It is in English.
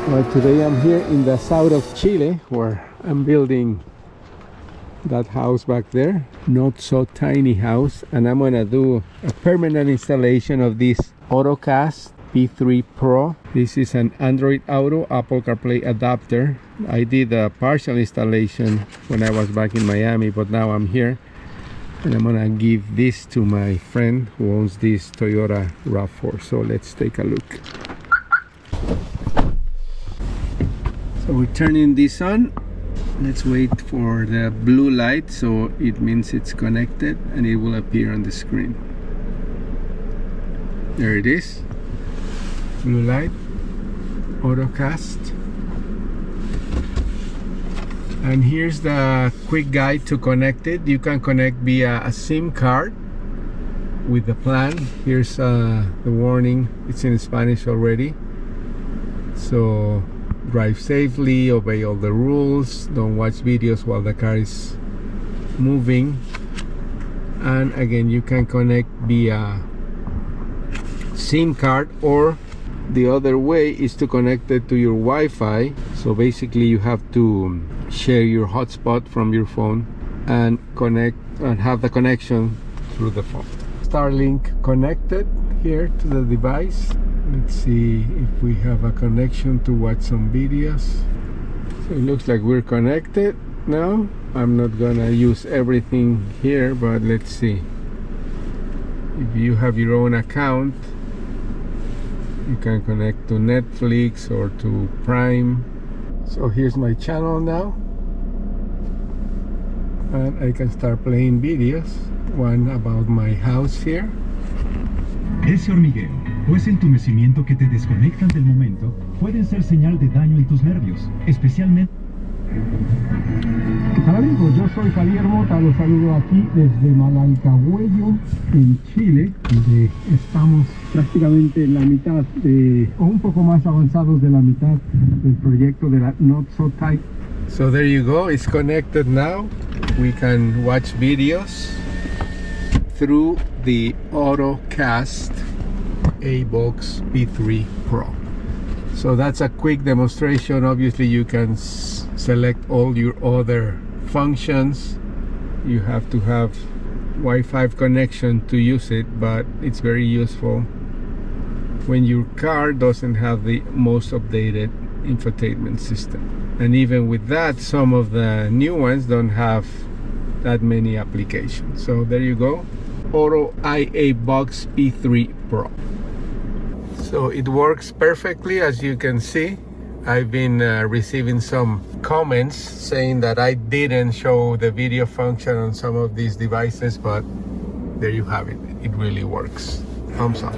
Well, today I'm here in the south of Chile where I'm building that house back there, not so tiny house, and I'm gonna do a permanent installation of this Ottocast P3 Pro. This is an Android Auto Apple CarPlay adapter. I did a partial installation when I was back in Miami, but now I'm here and I'm gonna give this to my friend who owns this Toyota RAV4. So let's take a look. So we're turning this on. Let's wait for the blue light, so it means it's connected and it will appear on the screen. There it is. Blue light, Ottocast. And here's the quick guide to connect it. You can connect via a SIM card with the plan. Here's the warning. It's in Spanish already. So drive safely, obey all the rules, don't watch videos while the car is moving. And again, you can connect via SIM card, or the other way is to connect it to your Wi-Fi. So basically you have to share your hotspot from your phone and connect and have the connection through the phone. Starlink connected here to the device. Let's see if we have a connection to watch some videos. So it looks like we're connected now. I'm not gonna use everything here, but let's see. If you have your own account, you can connect to Netflix or to Prime. So here's my channel now, and I can start playing videos. One about my house here. Ese hormigueo o ese entumecimiento que te desconectan del momento pueden ser señal de daño en tus nervios, especialmente. Hola amigos, yo soy Javier Mota, los saludo aquí desde Malalcahuello, en Chile, donde estamos prácticamente en la mitad o un poco más avanzados de la mitad del proyecto de la Not So Tight. So there you go, it's connected now. We can watch videos through the Ottocast OttoAibox P3 Pro. So that's a quick demonstration. Obviously you can select all your other functions. You have to have Wi-Fi connection to use it, but it's very useful when your car doesn't have the most updated infotainment system. And even with that, some of the new ones don't have that many applications. So there you go, OttoAibox P3 Pro. So it works perfectly, as you can see. I've been receiving some comments saying that I didn't show the video function on some of these devices, but there you have it. It really works. Thumbs up.